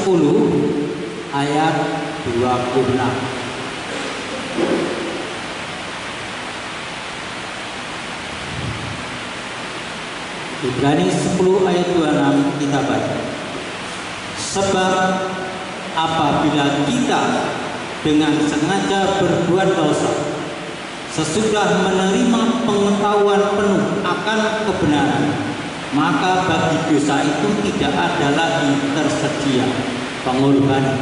10 ayat 26. Ibrani 10 ayat 26 kita baca. Sebab apabila kita dengan sengaja berbuat dosa, sesudah menerima pengetahuan penuh akan kebenaran, maka bagi dosa itu tidak ada lagi tersedia pengorbanan.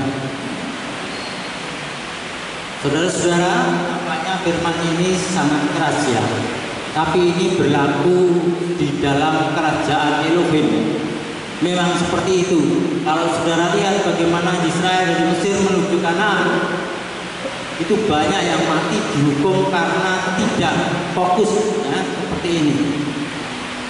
Saudara-saudara, nampaknya firman ini sangat keras ya. Tapi ini berlaku di dalam kerajaan Elohim. Memang seperti itu. Kalau saudara lihat bagaimana Israel dari Mesir menuju Kanaan, itu banyak yang mati dihukum karena tidak fokus ya, seperti ini.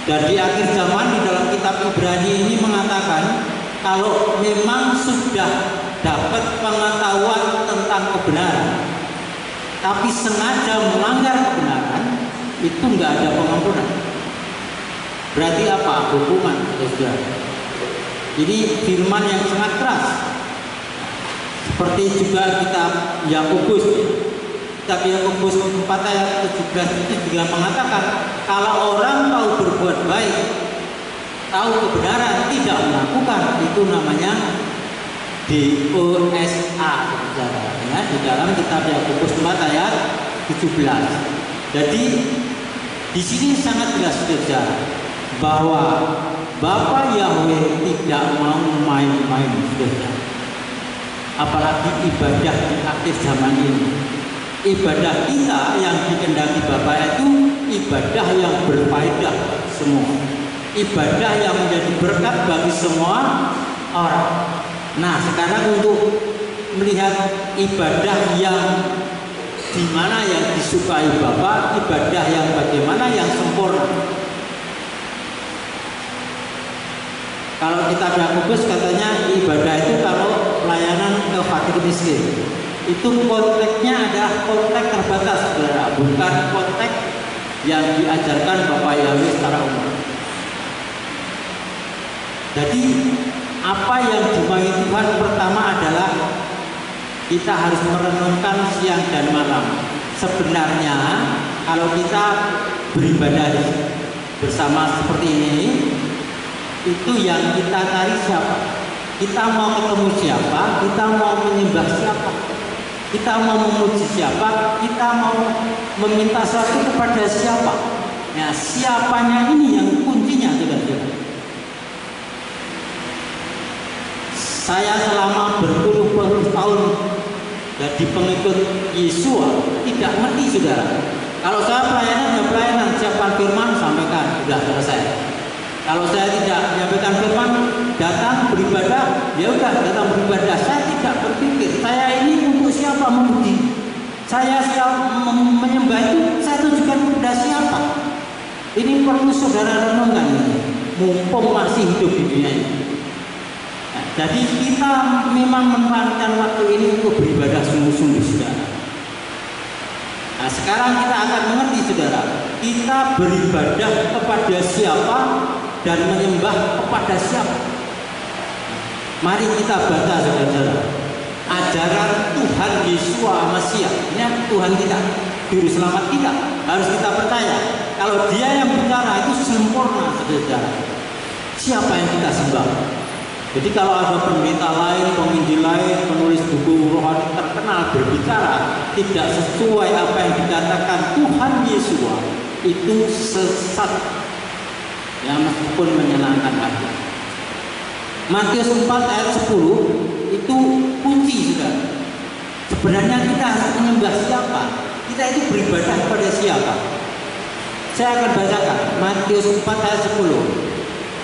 Dan di akhir zaman di dalam kitab Ibrani ini mengatakan kalau memang sudah dapat pengetahuan tentang kebenaran, tapi sengaja melanggar kebenaran, itu nggak ada pengampunan. Berarti apa? Hukuman, saudara. Ini firman yang sangat keras. Seperti juga kitab Yakobus. Kitab Yakobus 4 ayat 17 itu juga mengatakan kalau orang tahu berbuat baik, tahu kebenaran, tidak melakukan, itu namanya DOSA, saudara. Ya, di dalam kitab Yakobus 4 ayat 17. Jadi di sini sangat jelas saudara bahwa Bapa Yahweh tidak mau main-main saudara. Apalagi ibadah di akhir zaman ini. Ibadah kita yang dikehendaki Bapa itu ibadah yang berfaedah semua. Ibadah yang menjadi berkat bagi semua orang. Nah, sekarang untuk melihat ibadah yang di mana yang disukai Bapa, ibadah yang bagaimana yang sempurna. Kalau kitab Yakobus katanya ibadah itu kalau pelayanan ke fakir miskin, itu konteksnya adalah konteks terbatas, saudara, bukan konteks yang diajarkan Bapak Yahweh secara umum. Jadi apa yang dimauin Tuhan pertama adalah kita harus merenungkan siang dan malam. Sebenarnya kalau kita beribadah bersama seperti ini, itu yang kita cari siapa? Kita mau ketemu siapa? Kita mau menyembah siapa? Kita mau memuji siapa? Kita mau meminta sesuatu kepada siapa? Nah, siapanya ini yang kuncinya, saudara. Saya selama berpuluh-puluh tahun jadi pengikut Yesua tidak ngerti, saudara. Kalau saya pelayanan ya pelayanan, siapkan firman sampaikan, sudah selesai. Kalau saya tidak menyampaikan firman, datang beribadah, ya udah datang beribadah. Saya tidak berpikir saya ini untuk siapa memuji, saya menyembah itu saya tujukan kepada siapa. Ini perlu saudara renungkan, mumpung masih hidup di dunia ini. Jadi kita memang memanfaatkan waktu ini untuk beribadah sungguh-sungguh, saudara. Nah, sekarang kita akan mengerti, saudara, kita beribadah kepada siapa dan menyembah kepada siapa. Mari kita baca, saudara, ajaran Tuhan Yesua Mesias. Ini Tuhan kita, juru selamat kita. Harus kita percaya kalau Dia yang bicara itu sempurna, saudara. Siapa yang kita sembah? Jadi kalau ada pendeta lain, penginjil lain, penulis buku rohani terkenal berbicara tidak sesuai apa yang dikatakan Tuhan Yesus, itu sesat. Ya, meskipun menyenangkan hati. Matius 4 ayat 10 itu kunci juga. Sebenarnya kita harus menyembah siapa? Kita itu beribadah kepada siapa? Saya akan bacakan Matius 4 ayat 10.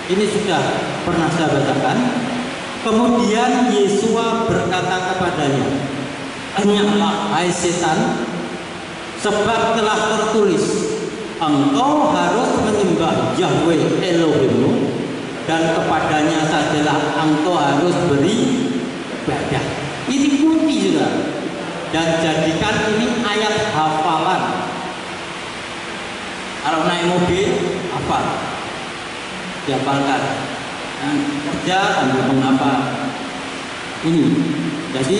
Ini sudah pernah saya bacakan. Kemudian Yesua berkata kepadanya, "Enyahlah hai setan, sebab telah tertulis, engkau harus menyembah Yahweh Elohimmu, dan kepadanya sajalah engkau harus beribadah." Ini kunci juga. Dan jadikan ini ayat hafalan. Kalau naik mobil, hafal. Dihafalkan. Kerja sambil menghafal. Ini. Jadi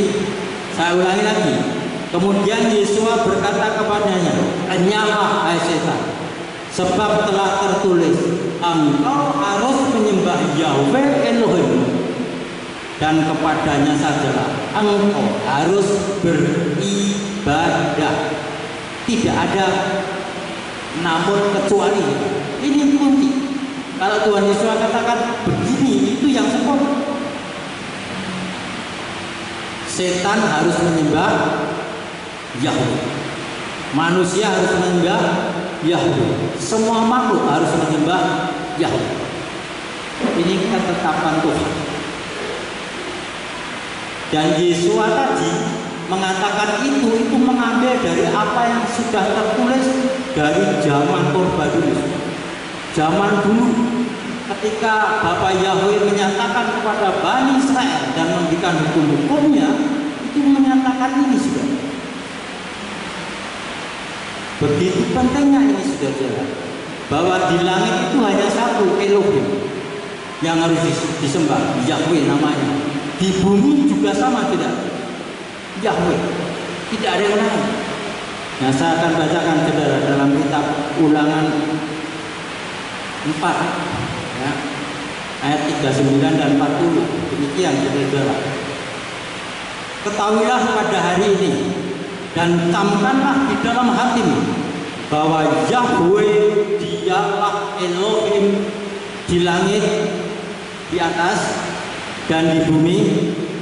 saya ulangi lagi. Kemudian Yesua berkata kepadanya, "Enyahlah hai setan, sebab telah tertulis, engkau harus menyembah Yahweh Elohimmu, dan kepadanya sajalah engkau harus beribadah." Tidak ada namun kecuali. Ini kunci. Kalau Tuhan Yesus katakan begini, itu yang sempurna. Setan harus menyembah Yahweh, manusia harus menyembah Yahweh, semua makhluk harus menyembah Yahweh. Ini ketetapan Tuhan. Dan Yesus tadi mengatakan itu mengambil dari apa yang sudah tertulis dari zaman Purba-dulu. Zaman dulu ketika Bapa Yahweh menyatakan kepada Bani Israel dan memberikan hukum-hukumnya, itu menyatakan ini sudah. Begitu pentingnya ini saudara, bahwa di langit itu hanya satu Elohim yang harus disembah, Yahweh namanya. Di bumi juga sama, tidak? Yahweh, tidak ada yang lain. Nah, saya akan bacakan saudara dalam kitab Ulangan 4 ya, ayat 39 dan 40. Demikian saudara. Ketahuilah pada hari ini dan camkanlah di dalam hatimu bahwa Yahweh dialah Elohim di langit di atas dan di bumi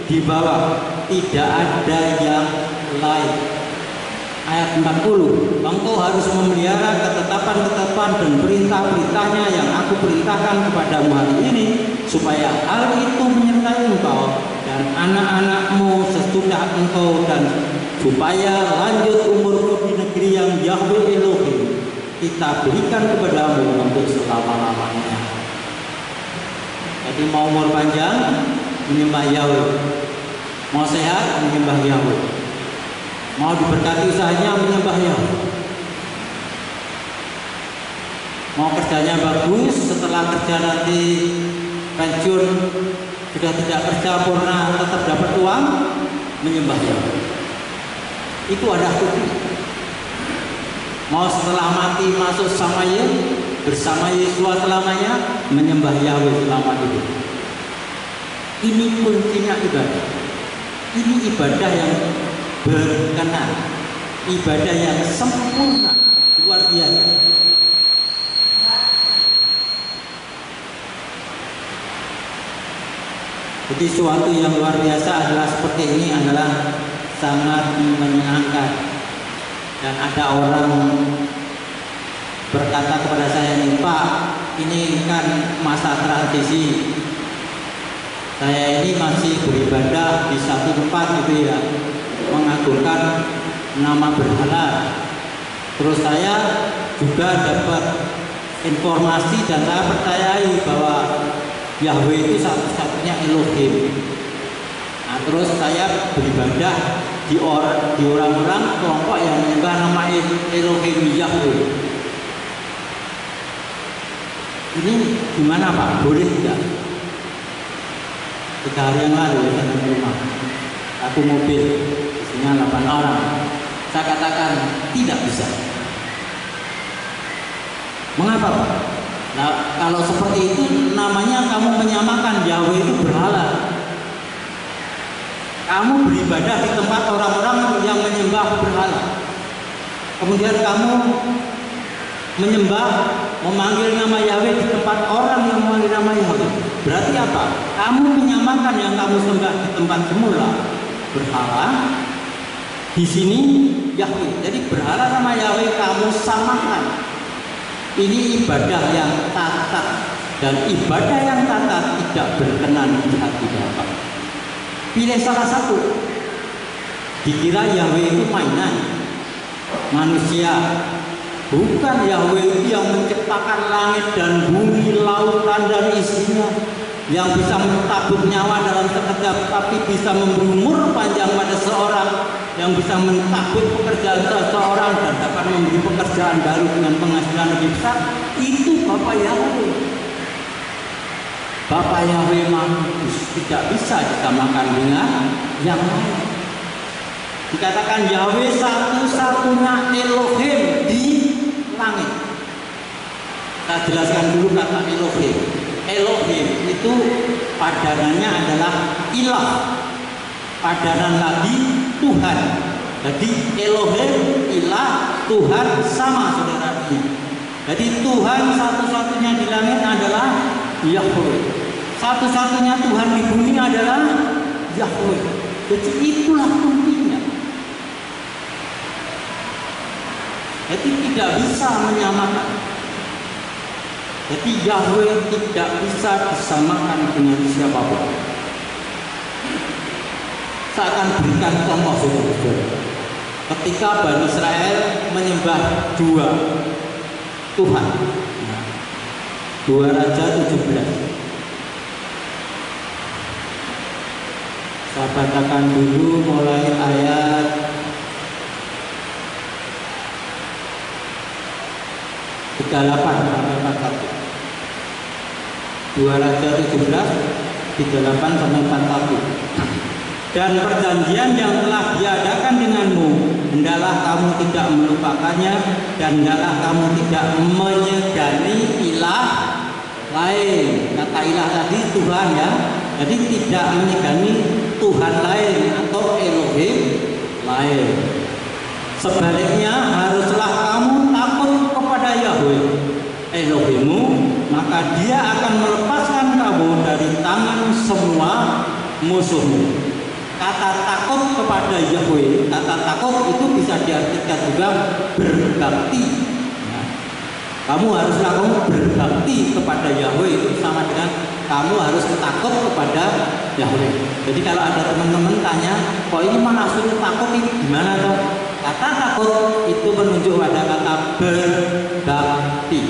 di bawah, tidak ada yang lain. Ayat 40, engkau harus memelihara ketetapan-ketetapan dan perintah-perintahnya yang aku perintahkan kepadamu hari ini, supaya hal itu menyertai engkau dan anak-anakmu sesudah engkau, dan supaya lanjut umurmu di negeri yang Yahweh Elohim kita berikan kepadamu untuk selama-lamanya. Jadi mau umur panjang, menyembah Yahweh. Mau sehat, menyembah Yahweh. Mau diberkati usahanya, menyembah Yahweh. Mau kerjanya bagus, setelah kerja nanti pensiun sudah tidak kerja purna tetap dapat uang, menyembah Yahweh. Itu ada hukum. Mau setelah mati masuk sama bersama Yesus selamanya, menyembah Yahweh selama hidup. Ini kuncinya ibadah. Ini ibadah yang berkenan, ibadah yang sempurna, luar biasa. Jadi suatu yang luar biasa adalah seperti ini, adalah sangat menyenangkan. Dan ada orang berkata kepada saya, "Nih Pak, ini kan masa transisi. Saya ini masih beribadah di satu tempat gitu ya, mengagungkan nama berhala. Terus saya juga dapat informasi dan saya percayai bahwa Yahweh itu satu-satunya Elohim. Nah, terus saya beribadah di orang-orang kelompok yang menyembah nama Elohim Yahweh. Ini gimana Pak? Boleh tidak?" 3 hari yang lalu ya, saya di rumah. Aku mobil, isinya 8 orang. Saya katakan tidak bisa. Mengapa Pak? Nah, kalau seperti itu namanya kamu menyamakan Yahweh itu berhala. Kamu beribadah di tempat orang-orang yang menyembah berhala. Kemudian kamu memanggil nama Yahweh di tempat orang yang memanggil nama Yahweh. Berarti apa? Kamu menyamakan yang kamu sembah di tempat semula berhala, di sini Yahweh. Jadi berhala sama Yahweh kamu samakan. Ini ibadah yang taat, dan ibadah yang taat tidak berkenan di hati Bapa. Pilih salah satu. Dikira Yahweh itu mainan manusia. Bukan, Yahweh itu yang menciptakan langit dan bumi, lautan dan isinya, yang bisa mentabur nyawa dalam sekejap, tapi bisa memberi umur panjang pada seorang, yang bisa mentabur pekerjaan seseorang dan dapat memberi pekerjaan baru dengan penghasilan lebih besar. Itu Bapa Yahweh. Bapa Yahweh Maha Kudus tidak bisa disamakan dengan yang lain. Dikatakan Yahweh satu-satunya Elohim di langit. Saya jelaskan dulu kata Elohim. Elohim itu padanannya adalah ilah, padanan lagi Tuhan. Jadi Elohim, ilah, Tuhan sama saudaranya. Jadi Tuhan satu-satunya di langit adalah Yahweh. Satu-satunya Tuhan di bumi adalah Yahweh. Jadi itulah kuncinya. Jadi tidak bisa menyamakan. Jadi Yahweh tidak bisa disamakan dengan siapapun. Saya akan berikan contoh saudara. Ketika Bani Israel menyembah dua Tuhan, 2 Raja 17. Saya bacakan dulu mulai ayat 38 sampai 41. 2 Raja 17 38 sampai 41. Dan perjanjian yang telah diadakan denganmu, hendaklah kamu tidak melupakannya, dan hendaklah kamu tidak menyegani ilah lain. Kata ilah tadi Tuhan ya. Jadi tidak menyegani Tuhan lain atau Elohim lain. Sebaliknya haruslah kamu takut kepada Yahweh Elohimmu, maka Dia akan melepaskan kamu dari tangan semua musuhmu. Kata takut kepada Yahweh, kata takut itu bisa diartikan juga berbakti. Nah, kamu berbakti kepada Yahweh, itu sama dengan kamu harus takut kepada Yahweh. Jadi kalau ada teman-teman tanya, kok ini mana suruh takut ini gimana toh? Kata takut itu menunjuk pada kata berbakti.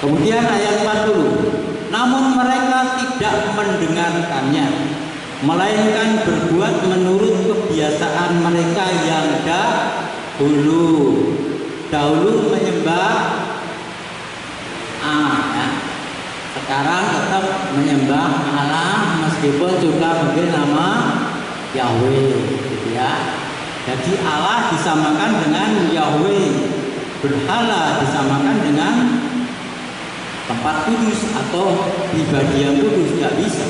Kemudian ayat 40. Namun mereka tidak mendengarkannya, melainkan berbuat menurut kebiasaan mereka yang dahulu menyembah ya. Sekarang tetap menyembah Allah meskipun juga mungkin nama Yahweh gitu ya. Jadi Allah disamakan dengan Yahweh, berhala disamakan dengan tempat kudus atau pribadi yang kudus, tidak bisa.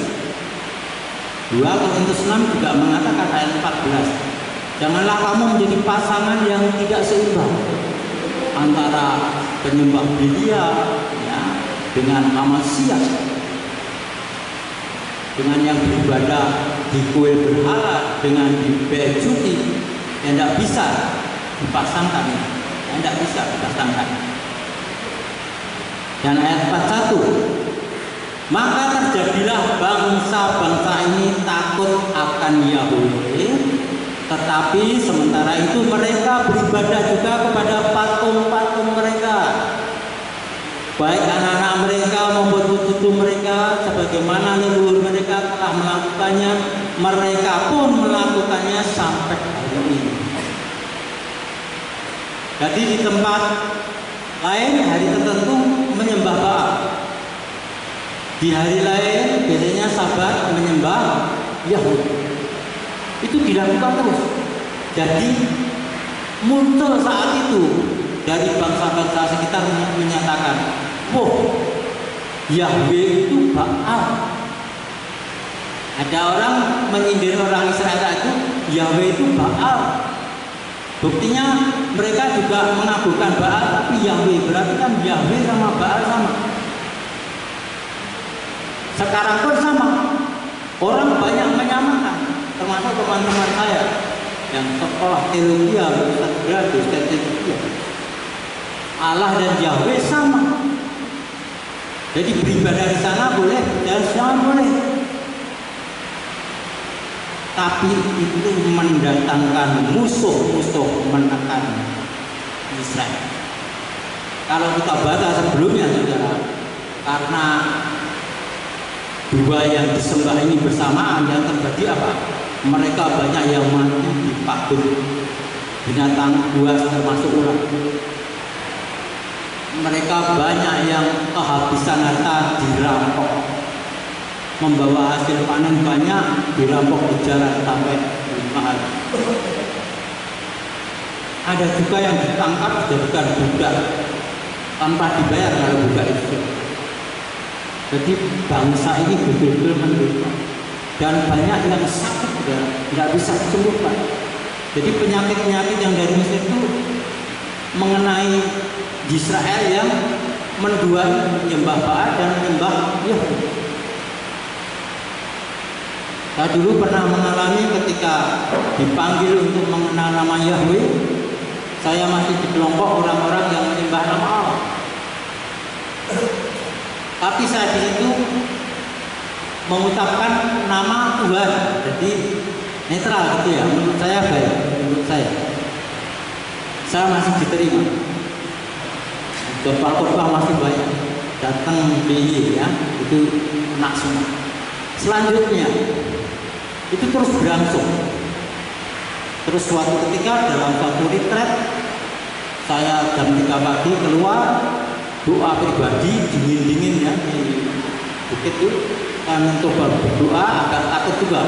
2 Korintus 6 juga mengatakan ayat 14, janganlah kamu menjadi pasangan yang tidak seimbang antara penyembah Belial ya, dengan Amasyah, dengan yang beribadah di kue berhala, dengan di bejuti, yang tidak bisa dipasangkan, yang tidak bisa dipasangkan. Dan ayat 41, maka terjadilah bangsa-bangsa ini takut akan Yahweh, tetapi sementara itu mereka beribadah juga kepada patung-patung mereka, baik anak-anak mereka maupun cucu mereka, sebagaimana leluhur mereka telah melakukannya, mereka pun melakukannya sampai hari ini. Jadi di tempat lain hari tertentu menyembah Baal, di hari lain biasanya Sabat menyembah Yahweh. Itu dilakukan terus. Jadi muncul saat itu dari bangsa-bangsa sekitar menyatakan, "Oh, Yahweh itu Baal." Ada orang menyindir orang Israel itu, Yahweh itu Baal. Buktinya mereka juga mengagungkan Baal, tapi Yahweh, berarti kan Yahweh sama Baal sama. Sekarang pun sama. Orang banyak menyamakan, termasuk teman-teman saya yang sekolah teologi, gratis teologi. Allah dan Yahweh sama. Jadi beribadah di sana boleh, dan sana boleh. Tapi itu mendatangkan musuh-musuh menekan Israel. Kalau kita baca sebelumnya saudara, karena dua yang disembah ini bersamaan, yang terjadi apa? Mereka banyak yang mati dipagut binatang buas termasuk ular. mereka banyak yang kehabisan harta dirampok, membawa hasil panen banyak dirampok di jalan sampai 5 hari. Ada juga yang ditangkap dijadikan budak tanpa dibayar kalau budak itu. Jadi bangsa ini betul-betul menderita dan banyak yang sakit dan nggak bisa disembuhkan. Jadi penyakit-penyakit yang dari Mesir itu mengenai Israel yang menduai menyembah Baal dan menyembah Yahweh. Saya dulu pernah mengalami ketika dipanggil untuk mengenal nama Yahweh. Saya masih di kelompok orang-orang yang menyembah nama Allah. Tapi saya di situ mengucapkan nama Tuhan, jadi netral gitu ya. Menurut saya baik, menurut saya masih diterima. Khotbah masih banyak, datang BY ya, itu enak semua. Selanjutnya itu terus berlangsung. Terus suatu ketika dalam satu retret, saya jam 3 pagi keluar, doa pribadi dingin-dingin ya di bukit itu, saya mencoba berdoa, agak takut juga.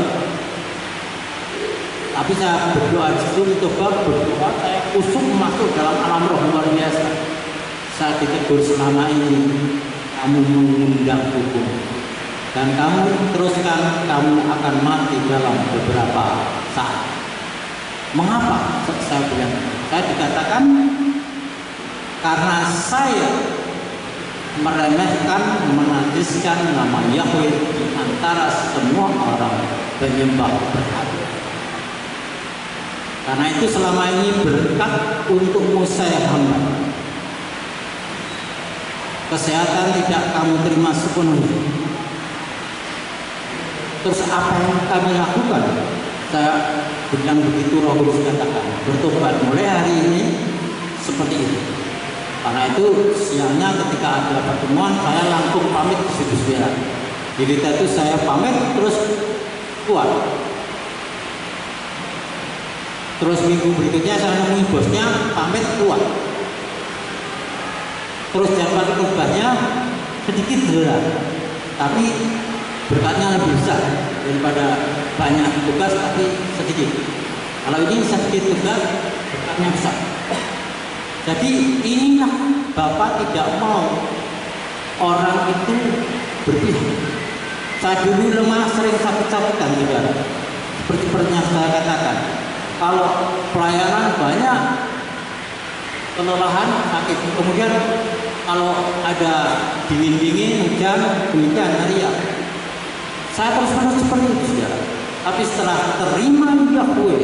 Tapi saya berdoa di situ, mencoba berdoa, saya kusuk masuk dalam alam roh luar biasa. Saya ditegur, selama ini kamu mengundang hukum dan kamu teruskan, kamu akan mati dalam beberapa saat. Mengapa? Saya bilang, saya dikatakan karena saya meremehkan, menajiskan nama Yahweh di antara semua orang penyembah berhala. Karena itu selama ini berkat untukmu saya hamba. Kesehatan tidak kamu terima sepenuhnya. Terus apa yang kami lakukan? Saya bilang begitu, Roh Kudus katakan bertobat mulai hari ini seperti itu. Karena itu siangnya ketika ada pertemuan, saya langsung pamit ke situ biara. Di kita itu saya pamit terus keluar. Terus minggu berikutnya saya nemui bosnya, pamit keluar. Terus jadwal khotbahnya sedikit cedera, tapi berkatnya lebih besar daripada banyak tugas tapi sedikit. Kalau ini sedikit tugas, berkatnya besar. Jadi inilah Bapak tidak mau orang itu berpihak. Saya dulu lemah, sering sakit-sakitan juga. Seperti yang saya katakan, kalau pelayanan banyak kelelahan, sakit. Kemudian kalau ada dingin-dingin, hujan, demikian hari ya. Saya terus-menerus seperti itu, saudara. Tapi setelah terima Yahweh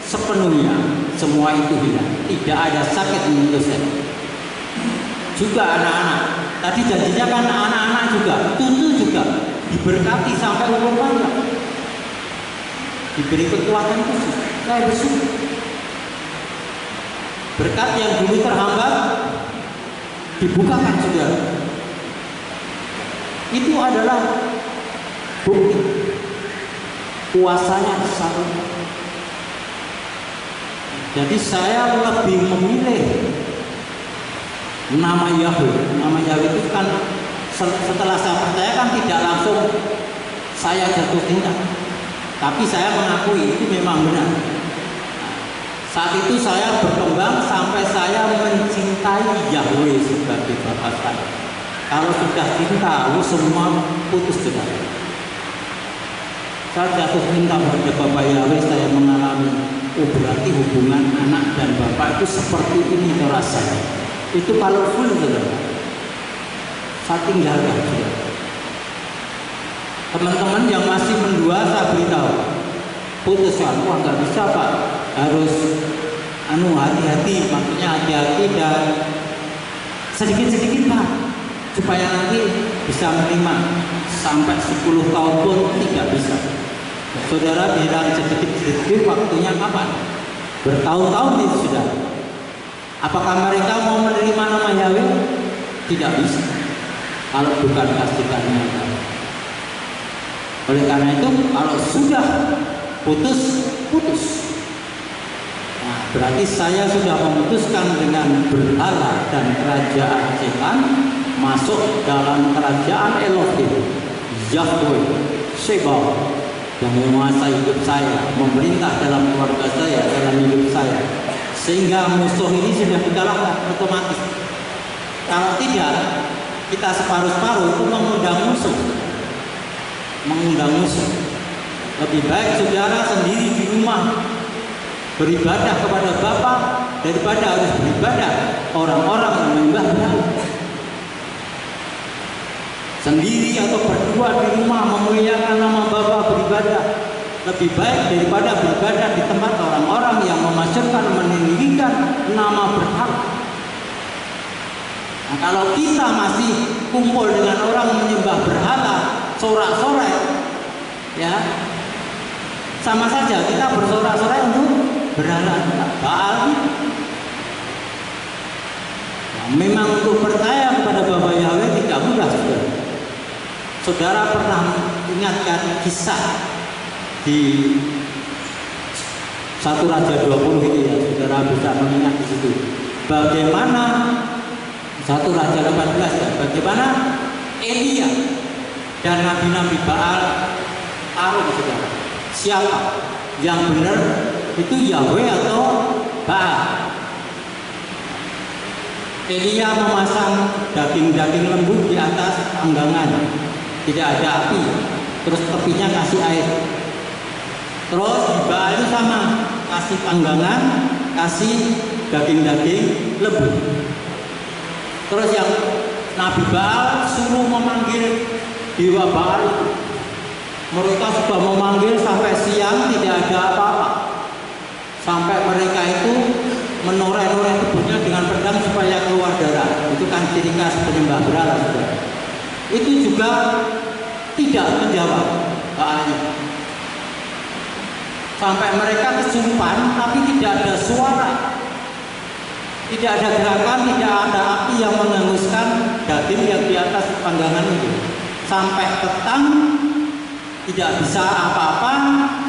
sepenuhnya, semua itu hilang. Tidak ada sakit menurut saya. Juga anak-anak. Tadi janjinya kan anak-anak juga, tutu juga diberkati sampai umur banyak. Diberi kekuatan khusus. Saya bersyukur. Berkat yang dulu terhambat dibukakan, saudara. Itu adalah bukti kuasanya besar. Jadi saya lebih memilih nama Yahweh. Nama Yahweh itu kan setelah saya percaya kan tidak langsung saya jatuh cinta, tapi saya mengakui itu memang benar. Saat itu saya berkembang sampai saya mencintai Yahweh sebagai Bapa saya. Kalau sudah cinta, semua putus sudah. Saya jatuh cinta pada Bapak Yahweh, saya mengalami, berarti hubungan anak dan Bapak itu seperti ini rasanya. Itu powerful, saudara. Saya tinggalkan, saudara. Teman-teman yang masih mendua, saya beritahu, putuskan, wah nggak bisa Pak, harus hati-hati, maksudnya hati-hati dan sedikit-sedikit Pak, supaya nanti bisa menerima. Sampai 10 tahun pun tidak bisa. Saudara bilang sedikit-sedikit, waktunya kapan? Bertahun-tahun itu sudah. Apakah mereka mau menerima nama Yahweh? Tidak bisa, kalau bukan kasih karunia. Oleh karena itu, kalau sudah putus. Nah, berarti saya sudah memutuskan dengan berhala dan kerajaan setan masuk dalam kerajaan Elohim, Yahweh, Sebaot, yang menguasai hidup saya, memerintah dalam keluarga saya, dalam hidup saya, sehingga musuh ini sudah dikalahkan otomatis. Kalau tidak, kita separuh-separuh itu mengundang musuh. Lebih baik saudara sendiri di rumah beribadah kepada Bapa daripada harus beribadah orang-orang yang menyembah berhala. Sendiri atau berdua di rumah memuliakan nama Bapa, beribadah lebih baik daripada beribadah di tempat orang-orang yang memasukkan, meninggikan nama berhala. Nah, kalau kita masih kumpul dengan orang menyembah berhala, sorak-sorai, ya sama saja kita bersorak-sorai untuk berhala Baal. Nah, memang untuk percaya kepada Bapa Yahweh tidak mudah, saudara. Saudara pernah ingatkan kisah di 1 Raja 20 itu ya, saudara bisa mengingat di situ. Bagaimana 1 Raja 18 ya, bagaimana Elia dan nabi-nabi Baal taruh, saudara. Siapa yang benar, itu Yahweh atau Baal? Elia memasang daging-daging lembu di atas panggangan, tidak ada api, terus tepinya kasih air. Terus di Baal itu sama, kasih panggangan, kasih daging-daging lembu. Terus yang Nabi Baal suruh memanggil dewa Baal. Mereka sudah memanggil sampai siang, tidak ada apa-apa. Sampai mereka itu menoreh-noreh tubuhnya dengan pedang supaya keluar darah. Itu kan ciri khas penyembah berhala, saudara. Itu juga tidak menjawab Baalnya. Sampai mereka kesurupan, tapi tidak ada suara, tidak ada gerakan, tidak ada api yang menghanguskan daging yang di atas panggangan itu. Sampai petang tidak bisa apa-apa,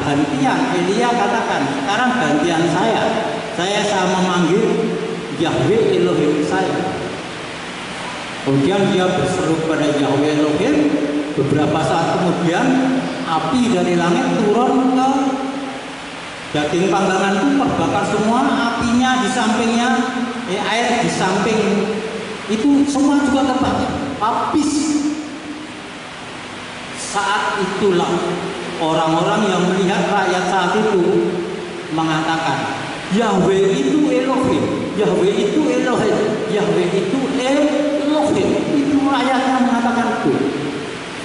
gantian. Elia katakan, sekarang gantian saya memanggil Yahweh Elohim saya. Kemudian dia berseru pada Yahweh Elohim. Beberapa saat kemudian api dari langit turun ke daging panggangan itu, terbakar semua. Apinya di sampingnya, air di samping itu semua juga terbakar habis. Saat itulah orang-orang yang melihat rakyat saat itu mengatakan, Yahweh itu Elohim, Yahweh itu Elohim, Yahweh itu Elohim. Itu rakyatnya mengatakan itu.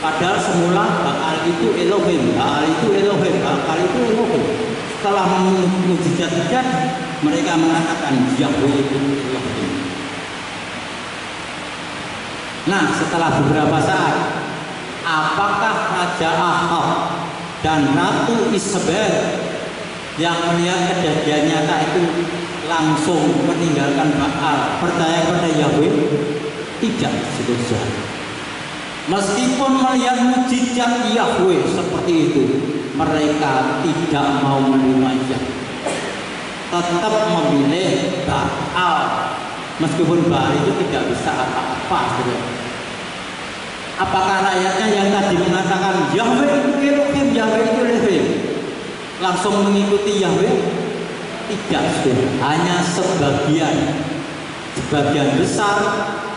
Padahal semula Baal itu Elohim, Baal itu Elohim, Baal itu Elohim. Setelah mujizat terjadi, mereka mengatakan Yahweh itu Elohim. Nah, setelah beberapa saat, apakah Raja Ahab dan Ratu Isabel yang melihat kejadian nyata itu langsung meninggalkan Baal, percaya pada Yahweh? Tidak, saudara. Meskipun melihat mujizat Yahweh seperti itu, mereka tidak mau menerimanya, tetap memilih Baal. Meskipun Baal itu tidak bisa apa-apa, saudara. Apakah rakyatnya yang tadi mengatakan Yahweh itu Elohim, Yahweh itu Elohim, langsung mengikuti Yahweh? Tidak, saudara. Hanya sebagian besar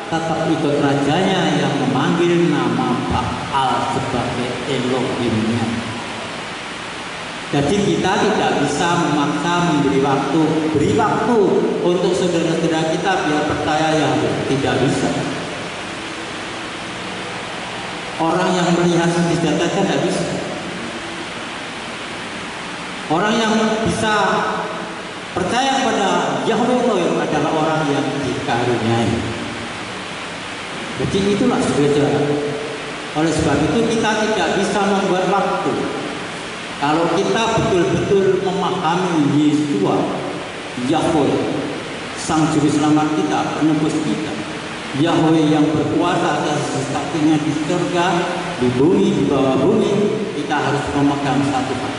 tetap ikut rajanya yang memanggil nama Baal sebagai Elohimnya. Jadi kita tidak bisa memaksa, beri waktu untuk saudara-saudara kita biar percaya Yahweh. Tidak bisa. Orang yang melihat mujizat saja tidak bisa. Orang yang bisa percaya pada Yahweh adalah orang yang dikaruniai. Jadi itulah saudara. Oleh sebab itu kita tidak bisa membuat waktu. Kalau kita betul-betul memahami Yeshua, Yahweh, Sang Juru Selamat kita, penebus kita, Yahweh yang berkuasa atas sesuatunya di surga, di bumi, di bawah bumi, kita harus memegang satu hal.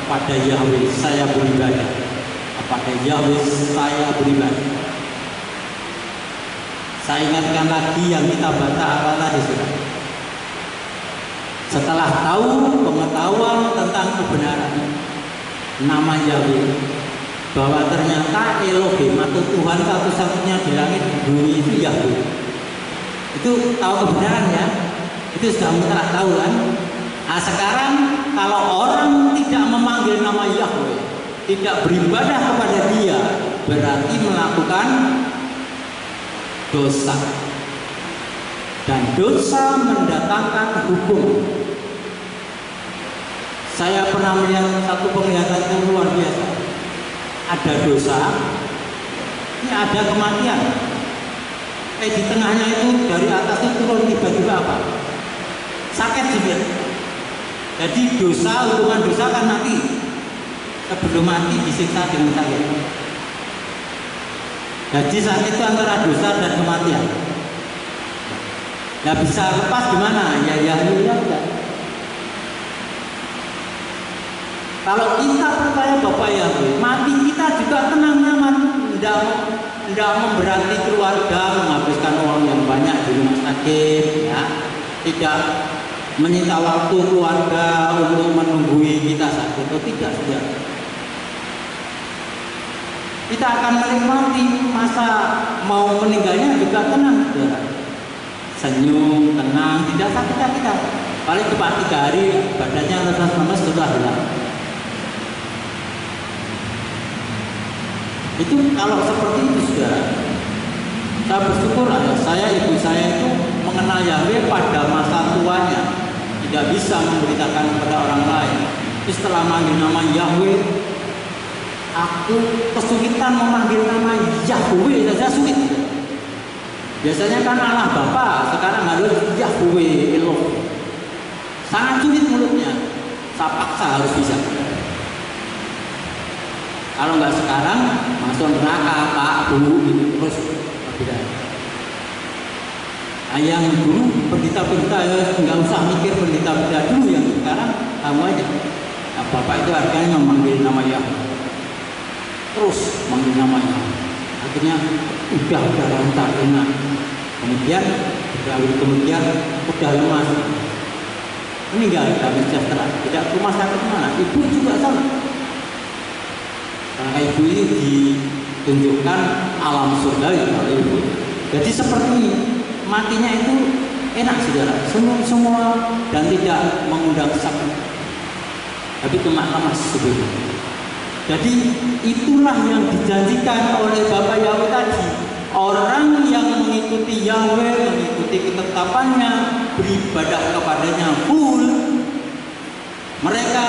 Kepada Yahweh saya beribadah. kepada Yahweh saya beribadah. Saya ingatkan lagi yang kita baca apa tadi sudah. Setelah tahu pengetahuan tentang kebenaran nama Yahweh, bahwa ternyata Elohim atau Tuhan satu-satunya di langit bumi itu Yahweh. Itu tahu kebenaran ya. Itu sudah mutlak tahu kan. Nah sekarang kalau orang tidak memanggil nama Yahweh, tidak beribadah kepada Dia, berarti melakukan dosa. Dan dosa mendatangkan hukum. Saya pernah melihat satu penglihatan yang luar biasa. Ada dosa, ini ada kematian. Di tengahnya itu dari atas itu turun tiba-tiba apa? Sakit juga. Jadi dosa, hukuman dosa kan mati. Sebelum mati disiksa dengan sakit. Jadi sakit itu antara dosa dan kematian. Nah bisa lepas gimana? Ya enggak. Kalau kita percaya Bapak Yahweh, mati kita juga tenang nyaman, tidak memberati keluarga, menghabiskan uang yang banyak di rumah sakit, ya, tidak menyita waktu keluarga untuk menunggui kita sakit, atau tidak sudah. Kita akan menikmati masa mau meninggalnya juga tenang, saudara. Senyum, tenang, tidak sakit-sakitan. Paling cuma 3 hari badannya lemas sudah hilang. Itu kalau seperti itu saudara, saya bersyukur saya ibu saya itu mengenal Yahweh pada masa tuanya, tidak bisa memberitakan kepada orang lain. Tapi setelah manggil nama Yahweh, aku kesulitan memanggil nama Yahweh saja sulit. Biasanya kan Allah Bapa, sekarang harus Yahweh Elohim. Sangat sulit mulutnya, saya paksa harus bisa. Kalau nggak sekarang masuk neraka Pak Bu gitu terus tidak. Yang dulu pendeta-pendeta ya nggak usah mikir pendeta-pendeta dulu, yang sekarang kamu aja. Nah, Bapak itu harganya memanggil nama Yahweh, terus manggil namanya. Akhirnya udah lancar enak. Kemudian udah lemas, meninggal dalam sejahtera, tidak ke rumah sakit mana. Ibu juga sama. Karena ibu ini ditunjukkan alam surgawi oleh ibu. Jadi seperti ini, matinya itu enak saudara, semua dan tidak mengundang sakit, tapi cuma lemas sebetulnya. Jadi itulah yang dijanjikan oleh Bapak Yahweh tadi. Orang yang mengikuti Yahweh, mengikuti ketetapannya, beribadah kepadanya full, mereka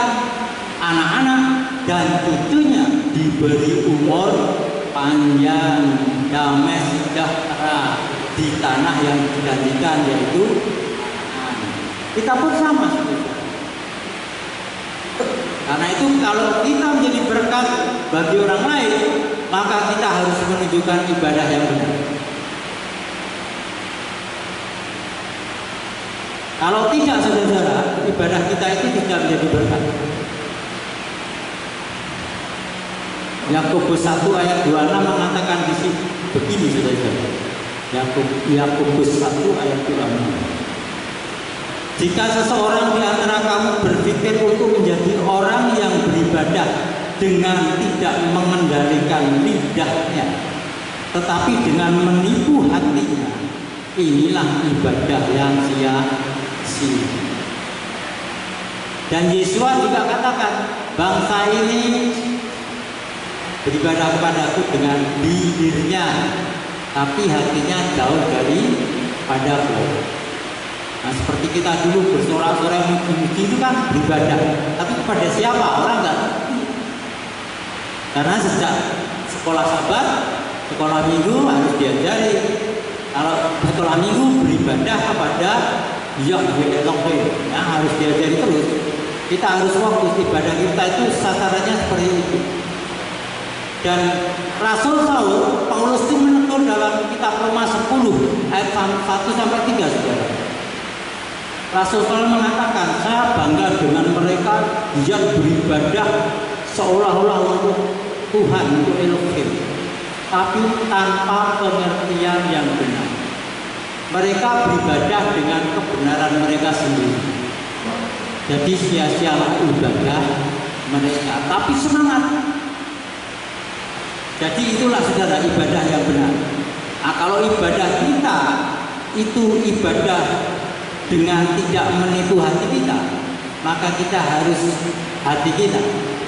anak-anak dan cucunya diberi umur panjang, damai sejahtera di tanah yang dijanjikan, yaitu kita pun sama seperti. Karena itu kalau kita menjadi berkat bagi orang lain, maka kita harus menunjukkan ibadah yang benar. Kalau tidak saudara, ibadah kita itu tidak menjadi berkat. Yakobus 1 ayat 26 mengatakan di sini begini saudara. Yakobus 1 ayat 26. Jika seseorang di antara kamu berpikir untuk menjadi orang yang beribadah dengan tidak mengendalikan lidahnya, tetapi dengan menipu hatinya, inilah ibadah yang sia-sia. Dan Yesus juga katakan, bangsa ini beribadah kepadaku dengan bibirnya, tapi hatinya jauh dari padaku. Nah seperti kita dulu bersorak-sorai muji-muji itu kan beribadah, tapi kepada siapa orang nggak ngerti. Karena sejak sekolah Sabat, sekolah Minggu harus diajari. Kalau sekolah Minggu beribadah kepada Yahweh Elohim, ya harus diajari terus. Kita harus fokus ibadah kita itu sasarannya seperti itu. Dan Rasul Paulus itu menegur dalam kitab Roma 10 ayat 1 sampai 3 saudara. Rasul Paulus mengatakan, saya bangga dengan mereka yang beribadah seolah-olah untuk Tuhan, untuk Elohim, tapi tanpa pengertian yang benar. Mereka beribadah dengan kebenaran mereka sendiri. Jadi sia-sialah ibadah mereka, tapi semangat. Jadi itulah saudara ibadah yang benar. Nah, kalau ibadah kita itu ibadah dengan tidak menipu hati kita, maka kita harus hati kita,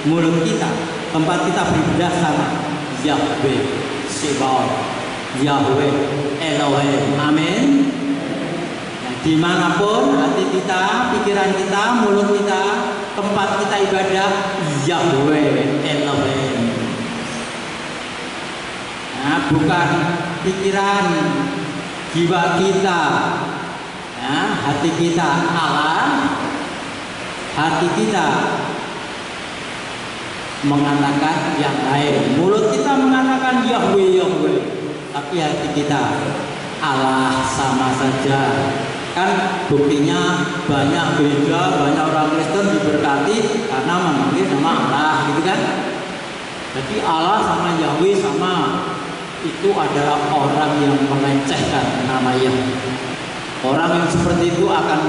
mulut kita, tempat kita beribadah sama Yahweh Sebaot, Yahweh Elohim. Amin. Nah, dimanapun hati kita, pikiran kita, mulut kita, tempat kita ibadah Yahweh Elohim. Nah, bukan pikiran, jiwa kita, nah, hati kita Allah, hati kita mengatakan yang lain, mulut kita mengatakan Yahweh Yahweh, tapi hati kita Allah sama saja. Kan buktinya banyak gereja, banyak orang Kristen diberkati karena memanggil nama Allah, gitu kan? Jadi Allah sama Yahweh sama, itu adalah orang yang melecehkan nama Yahweh. Orang yang seperti itu akan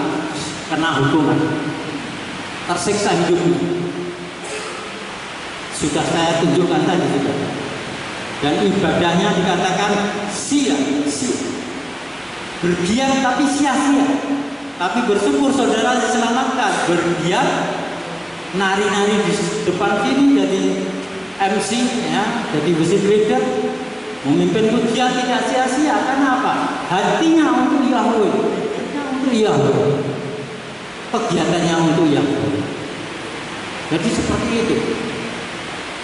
kena hukuman, tersiksa hidupnya. Sudah saya tunjukkan tadi juga. Dan ibadahnya dikatakan sia-sia, berdiam tapi sia-sia. Tapi bersyukur saudara diselamatkan. Berdiam, nari-nari di depan sini jadi MC, ya, jadi worship leader, memimpin pujian tidak sia-sia. Kenapa? Hatinya untuk Yahweh, untuk Yahweh, kegiatannya untuk Yahweh. Jadi seperti itu.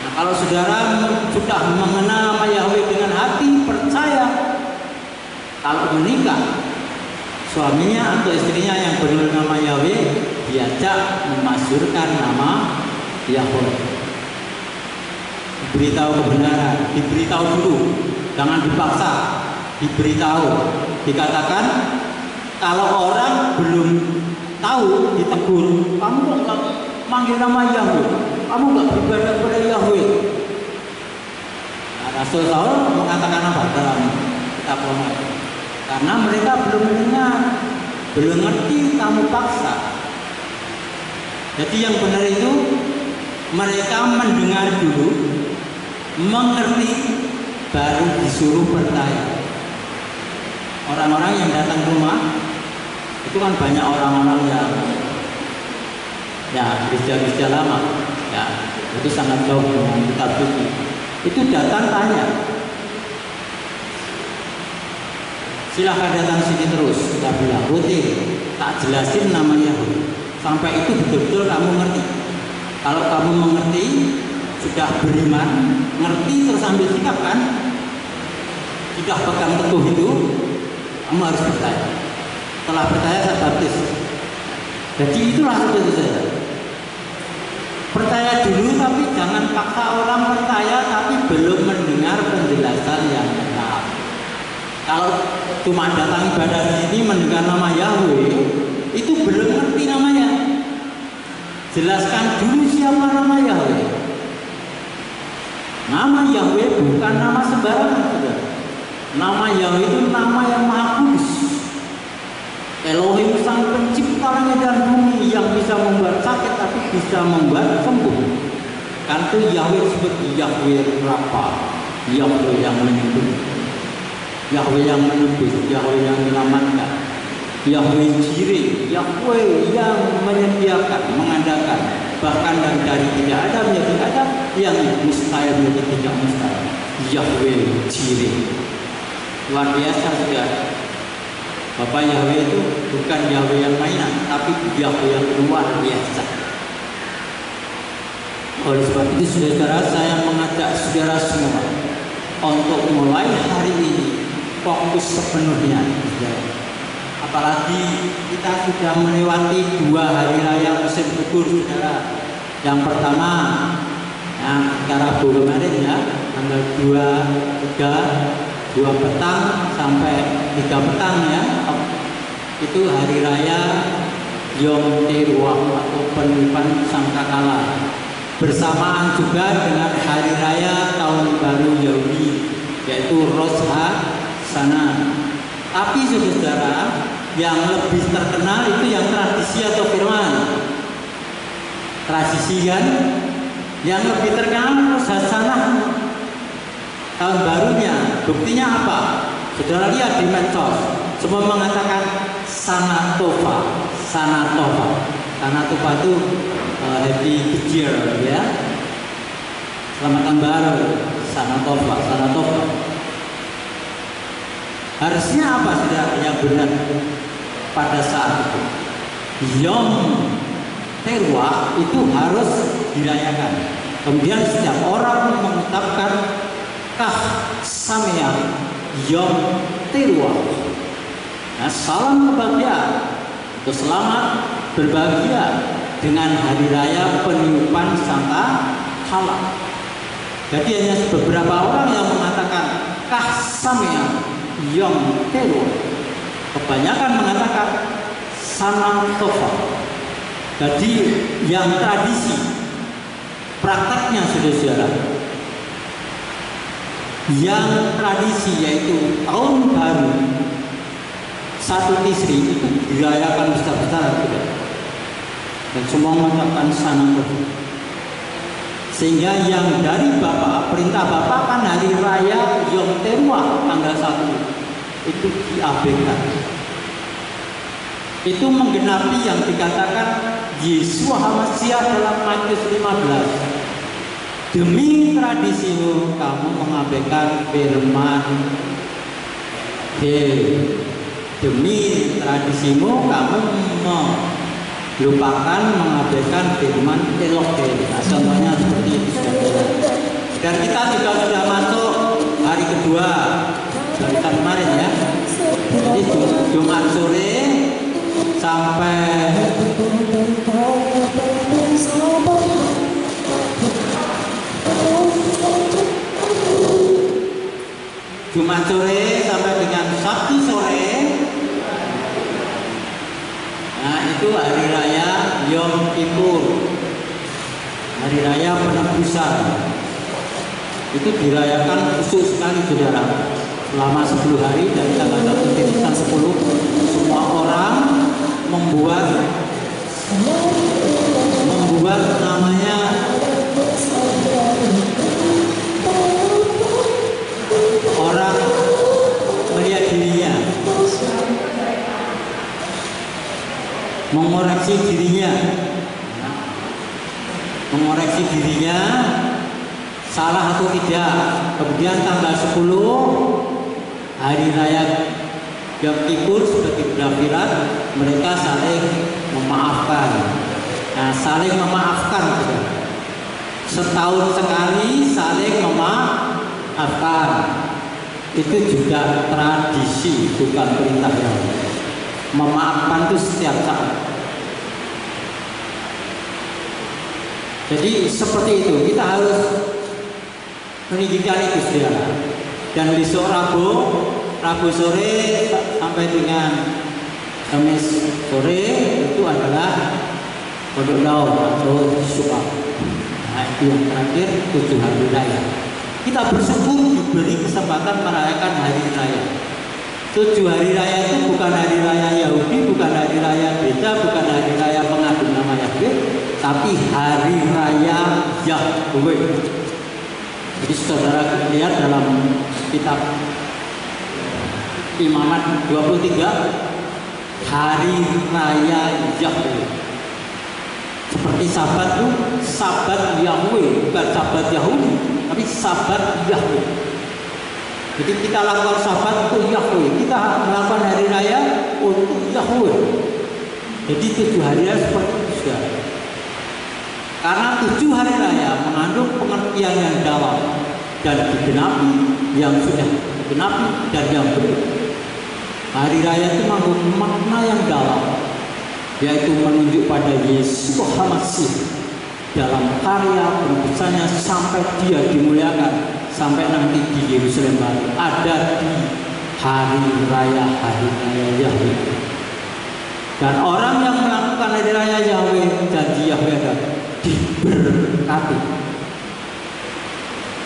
Nah, kalau saudara sudah mengenal nama Yahweh dengan hati, percaya, kalau menikah, suaminya atau istrinya yang benar nama Yahweh diajak memasyurkan nama Yahweh. Diberitahu kebenaran, diberitahu dulu, jangan dipaksa, diberitahu. Dikatakan kalau orang belum tahu ditegur, kamu kok manggil nama Yahweh, kamu nggak beribadah kepada Yahweh. Nah, Rasul Saul mengatakan apa dalam kitab Roma? Karena mereka belum mendengar, belum ngerti, kamu paksa. Jadi yang benar itu mereka mendengar dulu, mengerti, baru disuruh percaya. Orang-orang yang datang ke rumah itu kan banyak orang-orang yang ya gereja-gereja lama, ya itu sangat jauh dengan kitab suci. Itu datang tanya, silahkan datang sini terus. Kita bilang rutin, tak jelasin nama Yahweh sampai itu betul-betul kamu ngerti. Kalau kamu mengerti, sudah beriman, ngerti terus ambil sikap kan, sudah pegang teguh itu, kamu harus percaya. Setelah percaya saya baptis. Jadi itulah seperti saya. Percaya dulu, tapi jangan paksa orang percaya tapi belum mendengar penjelasan yang benar. Kalau cuma datang ibadah di sini mendengar nama Yahweh, itu belum ngerti namanya. Jelaskan dulu siapa nama Yahweh. Nama Yahweh bukan nama sembarangan, saudara. Nama Yahweh itu nama yang maha kudus. Elohim sang pencipta langit dan bumi, yang bisa membuat sakit tapi bisa membuat sembuh. Kan itu Yahweh seperti Yahweh Rafa, Yahweh yang menyembuhkan, Yahweh yang menebus, Yahweh yang menyelamatkan, Yahweh Jireh, Yahweh yang menyediakan, mengadakan, bahkan dari tidak ada menjadi ada, yang mustahil menjadi tidak mustahil. Yahweh Jireh, luar biasa juga. Bapak Yahweh itu bukan Yahweh yang mainan, tapi Yahweh yang luar biasa. Oleh sebab itu saudara, saya mengajak saudara semua untuk mulai hari ini fokus sepenuhnya, saudara. Apalagi kita sudah melewati 2 hari raya musim gugur, saudara. Yang pertama, yang Rabu kemarin ya, tanggal 2, 3, 2 petang sampai 3 petang ya, itu hari raya Yom Teruah atau penipuan sangkakala. bersamaan juga dengan hari raya tahun baru Yahudi, yaitu Rosh Hashanah. Tapi saudara, yang lebih terkenal itu yang tradisi atau firman. Tradisi kan, yang lebih terkenal Rosh Hashanah, tahun barunya. Buktinya apa? Saudara lihat di medsos, semua mengatakan Shana Tova. Shana Tova. Shana Tova itu happy good year, ya. Selamat tahun baru. Shana Tova, Shana Tova. Harusnya apa saudara yang benar pada saat itu? Yom Teruah itu harus dirayakan. Kemudian setiap orang mengucapkan Kah Sameach Yom Teruah. Nah, salam kebahagiaan atau selamat berbahagia dengan hari raya peniupan sangka hala. Jadi hanya beberapa orang yang mengatakan Kah Sameach Yom Teruah. Kebanyakan mengatakan Shana Tova. Jadi yang tradisi, prakteknya saudara, yang tradisi yaitu tahun baru 1 Tisri itu dirayakan besar-besaran, dan semua mengucapkan Shana Tova. Sehingga yang dari Bapak, perintah Bapak kan hari raya Yom Teruah tanggal 1 itu diabaikan. Itu menggenapi yang dikatakan Yeshua HaMashiach dalam Matius 15. Demi tradisimu kamu mengabaikan firman. Demi tradisimu kamu melupakan mengabaikan firman Elohe. Nah, contohnya seperti itu. Dan kita juga sudah masuk hari kedua dari kemarin, ya. Jadi Jumat sore sampai Jumat sore sampai dengan Sabtu sore. Nah, itu hari raya Yom Kippur, hari raya penebusan. Itu dirayakan khusus sekali saudara, selama 10 hari dari tanggal 1 sampai 10. Semua orang membuat namanya orang melihat dirinya, mengoreksi dirinya salah atau tidak. Kemudian tanggal 10 hari raya Yom Kippur sebagai grafirat, mereka saling memaafkan. Nah, saling memaafkan juga. Setahun sekali saling memaafkan. Itu juga tradisi, bukan perintah yang memaafkan itu setiap saat. Jadi seperti itu, kita harus meninggikan itu saudara. Dan besok Rabu sore sampai dengan Kamis sore itu adalah Kodok Daun atau Suka. Nah, itu yang terakhir 7 hari raya. Kita bersyukur diberi kesempatan merayakan hari raya. 7 hari raya itu bukan hari raya Yahudi, bukan hari raya beda, bukan hari raya pengagum nama Yahweh, tapi hari raya Yahweh. Jadi saudara lihat dalam kitab Imamat 23, hari raya Yahweh. Seperti Sabat itu, Sabat Yahweh, bukan Sabat Yahudi, tapi Sabat Yahweh. Jadi kita lakukan Sabat untuk Yahweh, kita melakukan hari raya untuk Yahweh. Jadi 7 hari raya seperti itu saudara. Karena 7 hari raya mengandung pengertian yang dalam dan digenapi, yang sudah digenapi dan yang belum. Hari raya itu mengandung makna yang dalam, yaitu menunjuk pada Yeshua HaMashiach dalam karya penebusannya sampai dia dimuliakan, sampai nanti di Yerusalem baru ada di hari raya Yahweh. Dan orang yang melakukan hari raya Yahweh, janji Yahweh ada diberkati. diberkati.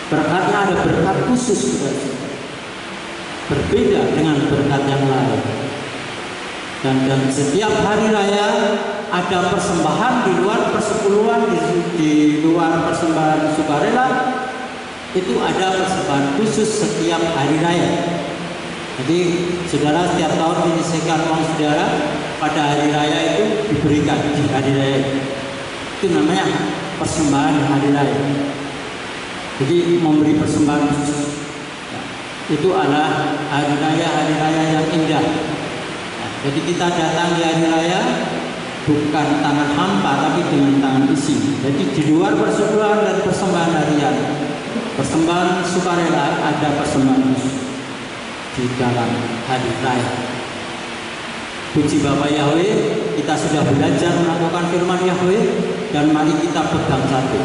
Berkatnya ada berkat khusus, berbeda dengan berkat yang lain. Dan setiap hari raya ada persembahan di luar persepuluhan, di luar persembahan sukarela, itu ada persembahan khusus setiap hari raya. Jadi saudara setiap tahun menyisihkan uang saudara pada hari raya itu diberikan di hari raya. Itu namanya persembahan hari raya. Jadi memberi persembahan khusus. Itu adalah hari raya yang indah. Jadi kita datang di hari raya bukan tangan hampa tapi dengan tangan isi. Jadi di luar persepuluhan dan persembahan harian, persembahan sukarela, ada persembahan khusus di dalam hari raya. Puji Bapa Yahweh, kita sudah belajar melakukan firman Yahweh, dan mari kita pegang satu.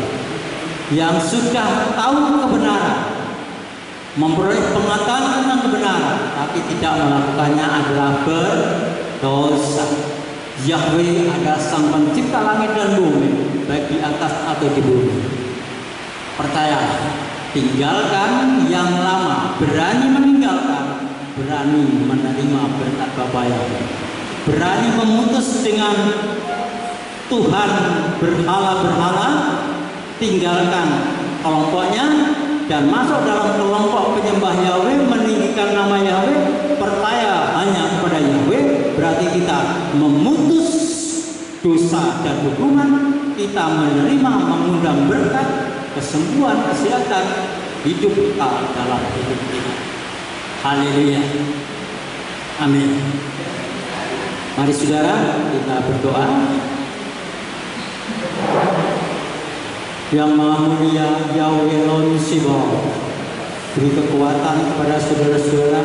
Yang sudah tahu kebenaran, memperoleh pengetahuan tentang kebenaran, tapi tidak melakukannya adalah berdosa. Yahweh adalah Sang Pencipta langit dan bumi, baik di atas atau di bumi. Percayalah, tinggalkan yang lama, berani meninggalkan, berani menerima berkat Bapa Yahweh, berani memutus dengan Tuhan berhala-berhala, tinggalkan kelompoknya dan masuk dalam kelompok penyembah Yahweh, meninggikan nama Yahweh, percaya hanya kepada Yahweh. Berarti kita memutus dosa dan hukuman, kita menerima, mengundang berkat, kesembuhan, kesehatan, hidup kekal dalam hidup kita. Haleluya, amin. Mari saudara kita berdoa. Yang Maha Mulia Yahweh Elohim Sibawa, beri kekuatan kepada saudara-saudara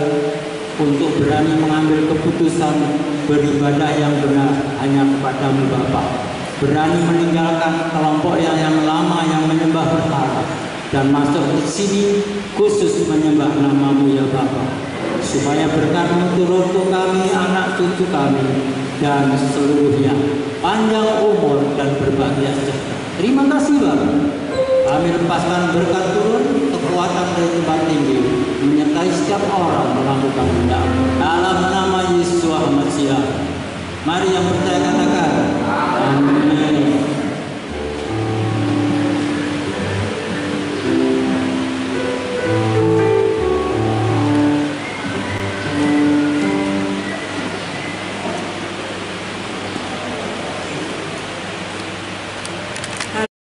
untuk berani mengambil keputusan beribadah yang benar hanya kepadamu Bapa. Berani meninggalkan kelompok yang lama yang menyembah berhala dan masuk di sini khusus menyembah namamu ya Bapa. Supaya berkat-Mu turun untuk kami, anak cucu kami, dan seluruhnya panjang umur dan berbahagia sejahtera. Terima kasih Bapak. Kami lepaskan berkat turun, kekuatan dari tempat tinggi, menyertai setiap orang melakukan tindakan dalam nama Yesus Mesias. Mari yang percaya kata